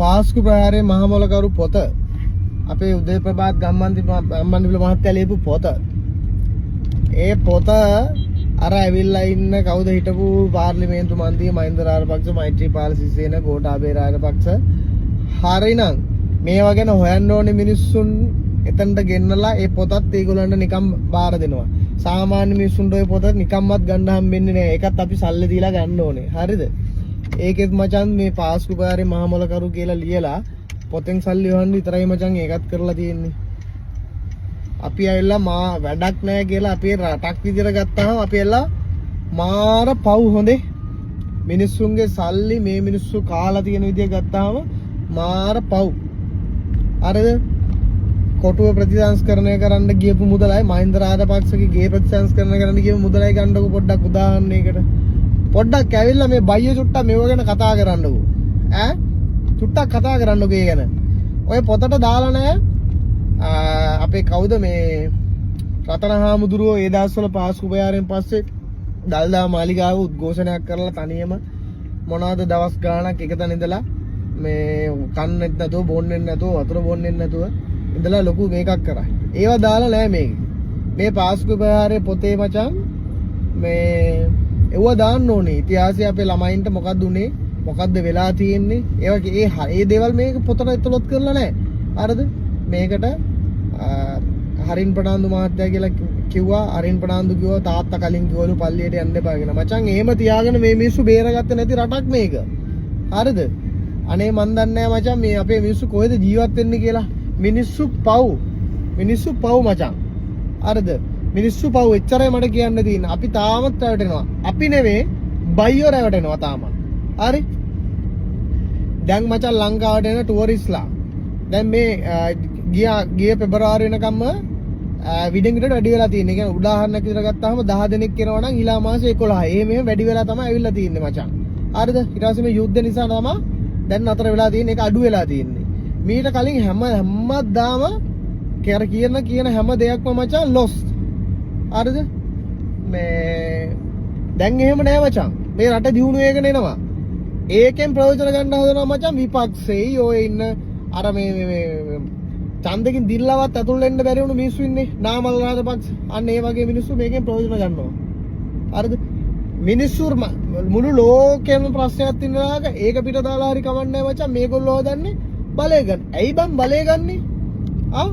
පාස්කු ප්‍රහාරයේ මහමොලකරු පොත අපේ උදේප්‍රභාත් ගම්මන්දි මහත්තයා ලියපු පොත. ඒ පොත අර ඇවිල්ලා ඉන්න කවුද හිටපු පාර්ලිමේන්තු මන්ත්‍රී මහින්ද රාජපක්ෂ, මෛත්‍රීපාල සිරිසේන, ගෝඨාභය රාජපක්ෂ හරිනම් මේවා ගැන හොයන්න ඕනේ මිනිස්සුන් එතනට ගෙන්නලා ඒ පොතත් ඒගොල්ලන්ට නිකම් බාර දෙනවා. සාමාන්‍ය මිනිස්සුන්ට ඔය පොත නිකම්වත් ගන්න හම්බෙන්නේ නැහැ. ඒකත් අපි සල්ලි දීලා ගන්න ඕනේ. හරිද? ඒකෙත් මචං මේ පාස්කු ප්‍රහාරයේ මහමොලකරු කියලා ලියලා පොතෙන් සල්ලි හොයන්න විතරයි මචං ඒකත් කරලා තියෙන්නේ. අපි ඇවිල්ලා මා වැඩක් නැහැ කියලා අපේ රටක් විදියට ගත්තාම අපි ඇවිල්ලා මාර පව් හොඳේ. මිනිස්සුන්ගේ සල්ලි මේ මිනිස්සු කාලා තියෙන විදිය ගත්තාම මාර පව්. හරිද? කොටුව ප්‍රතිසංස්කරණය කරන්න ගියපු මුදලයි මහින්ද රාජපක්ෂගේ ගේ ප්‍රතිසංස්කරණය කරන්න ගියපු මුදලයි ගන්නකො පොඩ්ඩක් උදාහරණයකට. පොඩ්ඩක් ඇවිල්ලා මේ බයිය චුට්ටක් මේව ගැන කතා කරන්නකො. ඈ චුට්ටක් කතා කරන්නකො ඒ ගැන. ඔය පොතට දාලා නැහැ අපේ කවුද මේ රතන හාමුදුරුවෝ ඒ දවස්වල පාස්කු ප්‍රහාරයෙන් පස්සේ දල්දා මාලිගාව උද්ඝෝෂණයක් කරලා තනියම මොනවාද දවස් ගාණක් එක තැන ඉඳලා මේ කන්නෙත් නැතුව බොන්නෙත් නැතුව වතුර බොන්නෙත් නැතුව ඉඳලා ලොකු මේකක් කරා. ඒවා දාලා නැහැ මේක. මේ පාස්කු ප්‍රහාරයේ පොතේ මචං මේ ඒව දාන්න ඕනේ. ඉතිහාසය අපේ ළමයින්ට මොකක්ද උනේ? මොකක්ද වෙලා තියෙන්නේ? ඒවා ඒ දේවල් මේක පොතට ඇතුළත් කරලා නැහැ. හරිද? මේකට හරින් ප්‍රනාන්දු මහත්තයා කියලා කිව්වා. හරින් ප්‍රනාන්දු කිව්වා තාත්තා කලින් කිව්වලු පල්ලියට යන්න එපා කියලා. මචං එහෙම තියාගෙන මේ මිනිස්සු බේරගත්තේ නැති රටක් මේක. හරිද? අනේ මන් දන්නේ නැහැ මචං මේ අපේ මිනිස්සු කොහෙද ජීවත් වෙන්නේ කියලා. මිනිස්සු පව් මචං. හරිද? මිනිස්සු පව් එච්චරයි මට කියන්න තියෙන්නේ. අපි තාමත් රැවටෙනවා. අපි නෙවෙයි බයියෝ රැවටෙනවා තාම. හරි? දැන් මචං ලංකාවට එන ටුවරිස්ලා දැන් මේ ගිය පෙබරවාරි වෙනකම්ම විඩින්ගිට වැඩි වෙලා තියෙන්නේ. කියන්නේ උදාහරණයක් විතර ගත්තාම 10 දෙනෙක් එනවා නම් ඊළා මාසේ 11. ඒ මෙහෙම වැඩි වෙලා තමයි ඇවිල්ලා තියෙන්නේ මචං. හරිද? ඊට පස්සේ මේ යුද්ධ නිසා තමයි දැන් නතර වෙලා තියෙන්නේ. ඒක අඩු වෙලා තියෙන්නේ. මීට කලින් හැමදාම කියන හැම දෙයක්ම මචං ලොස්. හරිද? මේ දැන් එහෙම නෑ මචං. මේ රට දියුණු වෙගෙන එනවා. ඒකෙන් ප්‍රයෝජන ගන්න හදනවා මචං විපක්ෂෙයි ඔය ඉන්න අර මේ ඡන්දකින් දිල්ලවත් ඇතුල් වෙන්න බැරි වුණු මිනිස්සු ඉන්නේ. නාමල් රාජපක්ෂ. අන්න ඒ වගේ මිනිස්සු මේකෙන් ප්‍රයෝජන ගන්නවා. හරිද? මිනිස්සු මුළු ලෝකෙම ප්‍රශ්නයක් තියෙනවා. ඒක පිට දාලා හරි කවන්නේ මචං. මේගොල්ලෝ හදන්නේ බලය ගන්න. ඇයි බං බලය ගන්නේ? ආ